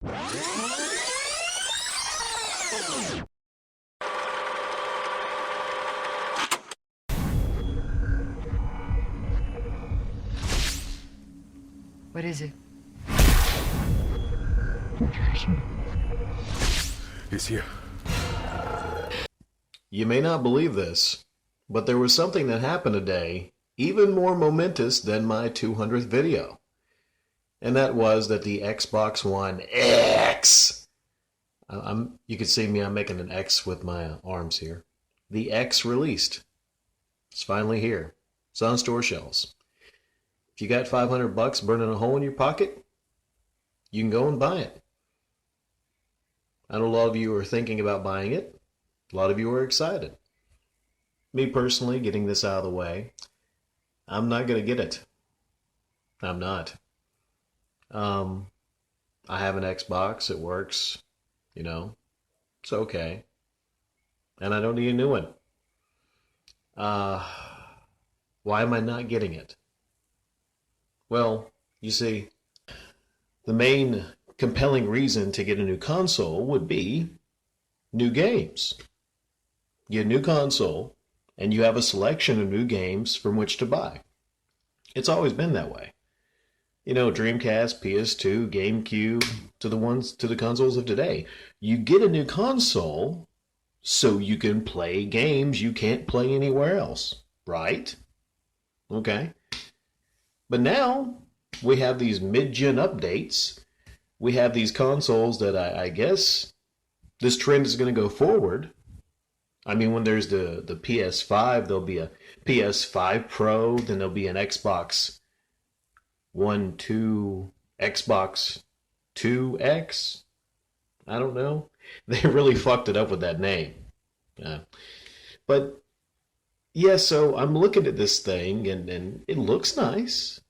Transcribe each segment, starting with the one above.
What is it? He's here. You may not believe this, but there was something that happened today even more momentous than my 200th video. And that was that the Xbox One X, you can see me, I'm making an X with my arms here. The X released. It's finally here. It's on store shelves. If you got $500 burning a hole in your pocket, you can go and buy it. I know a lot of you are thinking about buying it. A lot of you are excited. Me personally, getting this out of the way, I'm not going to get it. I'm not. I have an Xbox. It works. You know, it's okay. And I don't need a new one. Why am I not getting it? Well, you see, the main compelling reason to get a new console would be new games. Get a new console, and you have a selection of new games from which to buy. It's always been that way. You know, Dreamcast, PS2, GameCube, to the consoles of today. You get a new console so you can play games you can't play anywhere else, right? Okay. But now we have these mid-gen updates. We have these consoles that I guess this trend is going to go forward. I mean, when there's the PS5, there'll be a PS5 Pro, then there'll be an Xbox One, 2, Xbox 2X. I don't know. They really fucked it up with that name. But yeah, so I'm looking at this thing and it looks nice.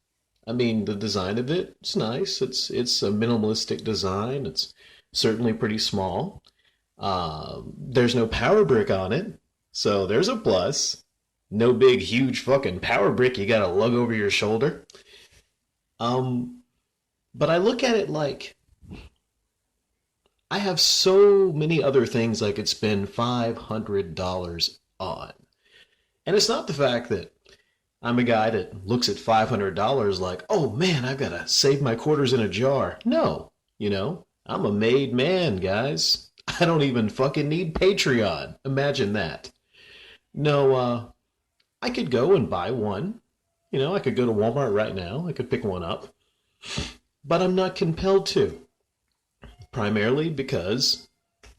I mean, the design of it's nice. It's a minimalistic design. It's certainly pretty small. There's no power brick on it, so there's a plus. No big, huge fucking power brick you gotta lug over your shoulder. But I look at it like I have so many other things I could spend $500 on. And it's not the fact that I'm a guy that looks at $500 like, oh man, I've got to save my quarters in a jar. No, you know, I'm a made man, guys. I don't even fucking need Patreon. Imagine that. No, I could go and buy one. You know, I could go to Walmart right now. I could pick one up. But I'm not compelled to. Primarily because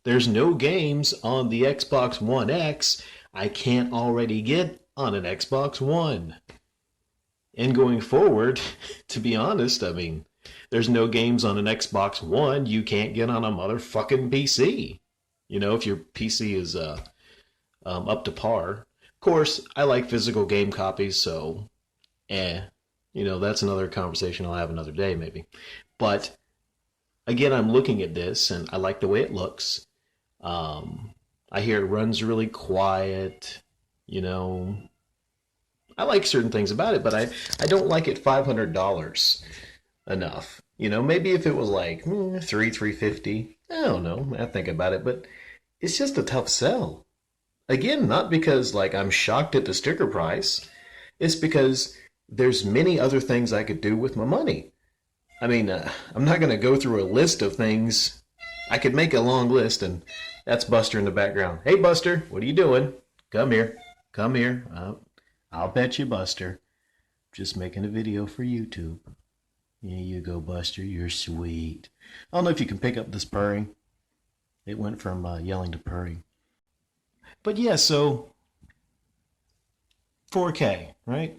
there's no games on the Xbox One X I can't already get on an Xbox One. And going forward, to be honest, I mean, there's no games on an Xbox One you can't get on a motherfucking PC. You know, if your PC is up to par. Of course, I like physical game copies, so, you know, that's another conversation I'll have another day maybe. But again, I'm looking at this and I like the way it looks. I hear it runs really quiet, you know. I like certain things about it, but I don't like it $500 enough. You know, maybe if it was like $350, I don't know, I think about it, but it's just a tough sell. Again, not because like I'm shocked at the sticker price. It's because there's many other things I could do with my money. I mean, I'm not going to go through a list of things. I could make a long list, and that's Buster in the background. Hey, Buster, what are you doing? Come here. Come here. I'll bet you, Buster. Just making a video for YouTube. Here you go, Buster. You're sweet. I don't know if you can pick up this purring. It went from yelling to purring. But yeah, so 4K, right?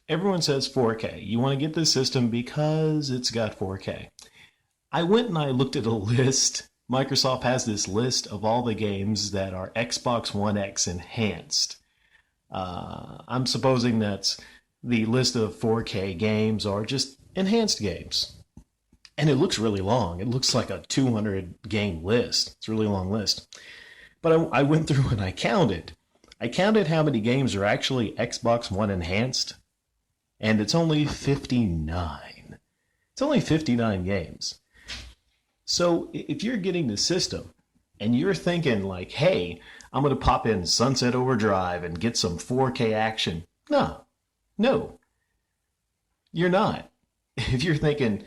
Everyone says 4K. You want to get this system because it's got 4K. I went and I looked at a list. Microsoft has this list of all the games that are Xbox One X enhanced. I'm supposing that's the list of 4K games are just enhanced games. And it looks really long. It looks like a 200 game list. It's a really long list. But I went through and I counted. I counted how many games are actually Xbox One enhanced. And it's only 59. It's only 59 games. So if you're getting the system and you're thinking like, hey, I'm going to pop in Sunset Overdrive and get some 4K action. No, you're not. If you're thinking,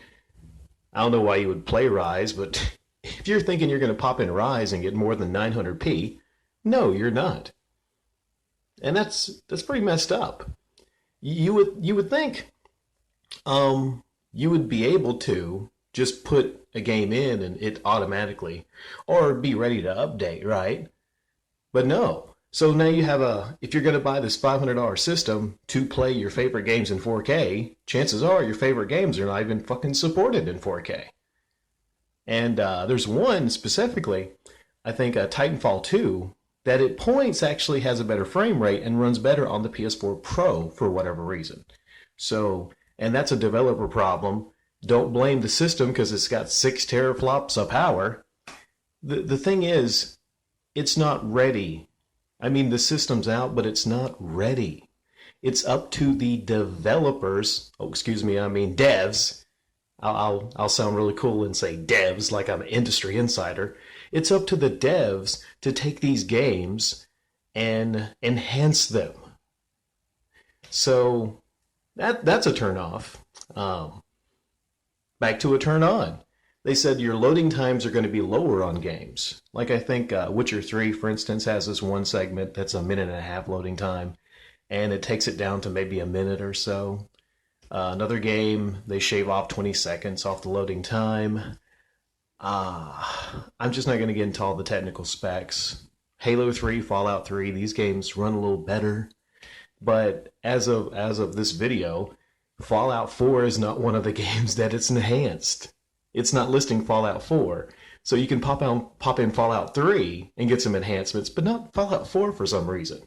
I don't know why you would play Rise, but if you're thinking you're going to pop in Rise and get more than 900p, no, you're not. And that's pretty messed up. You would think you would be able to just put a game in and it automatically, or be ready to update, right? But no. So now you have if you're going to buy this $500 system to play your favorite games in 4K, chances are your favorite games are not even fucking supported in 4K. And there's one specifically, I think Titanfall 2, that at points actually has a better frame rate and runs better on the PS4 Pro for whatever reason. So, and that's a developer problem. Don't blame the system because it's got 6 teraflops of power. The thing is, it's not ready. I mean, the system's out, but it's not ready. It's up to the developers. Oh, excuse me, I mean devs. I'll sound really cool and say devs like I'm an industry insider. It's up to the devs to take these games and enhance them. So that's a turn off. Back to a turn on. They said your loading times are going to be lower on games. Like I think Witcher 3, for instance, has this one segment that's a minute and a half loading time, and it takes it down to maybe a minute or so. Another game, they shave off 20 seconds off the loading time. I'm just not going to get into all the technical specs. Halo 3, Fallout 3, these games run a little better. But as of this video, Fallout 4 is not one of the games that it's enhanced. It's not listing Fallout 4. So you can pop in Fallout 3 and get some enhancements, but not Fallout 4 for some reason.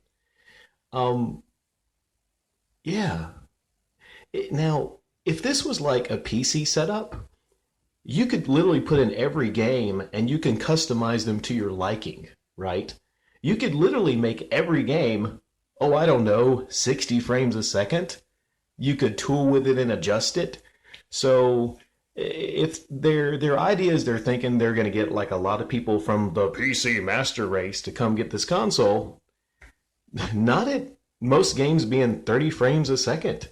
Yeah. Now, if this was like a PC setup, you could literally put in every game and you can customize them to your liking, right? You could literally make every game, oh, I don't know, 60 frames a second. You could tool with it and adjust it. So if their idea is they're thinking they're going to get like a lot of people from the PC master race to come get this console, not at most games being 30 frames a second.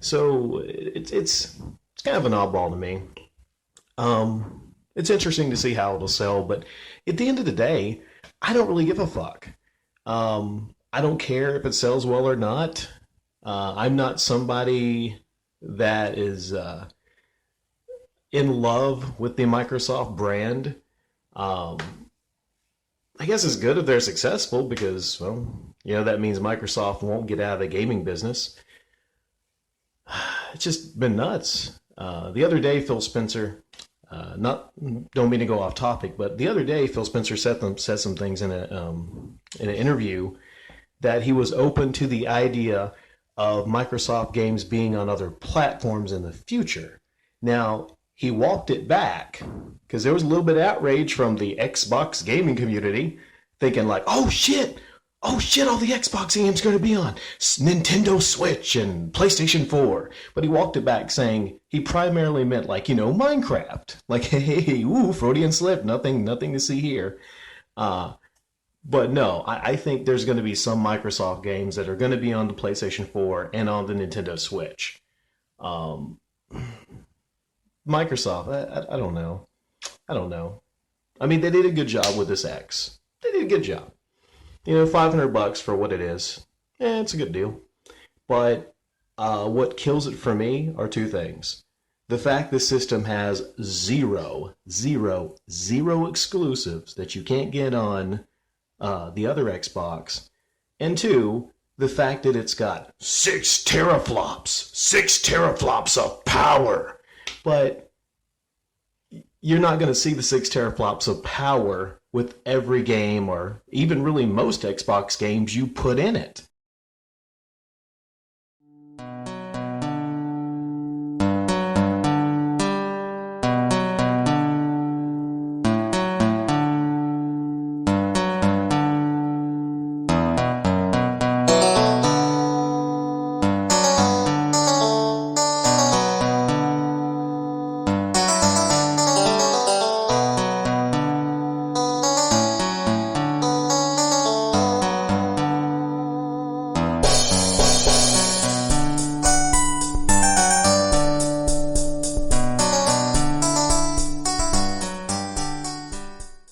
So it's kind of an oddball to me. It's interesting to see how it'll sell, but at the end of the day, I don't really give a fuck. I don't care if it sells well or not. I'm not somebody that is in love with the Microsoft brand. I guess it's good if they're successful because, well, that means Microsoft won't get out of the gaming business. It's just been nuts. The other day, Phil Spencer, don't mean to go off topic, but the other day, Phil Spencer said some things in an interview that he was open to the idea of Microsoft games being on other platforms in the future. Now, he walked it back because there was a little bit of outrage from the Xbox gaming community thinking like, oh shit, all the Xbox games are going to be on Nintendo Switch and PlayStation 4. But he walked it back saying he primarily meant like, Minecraft. Like, hey, Freudian slip, nothing to see here. But no, I think there's going to be some Microsoft games that are going to be on the PlayStation 4 and on the Nintendo Switch. Microsoft, I don't know. I mean, they did a good job with this X. They did a good job. $500 for what it is. It's a good deal. But what kills it for me are two things. The fact the system has zero exclusives that you can't get on the other Xbox. And two, the fact that it's got 6 teraflops of power. But you're not going to see the 6 teraflops of power with every game or even really most Xbox games you put in it.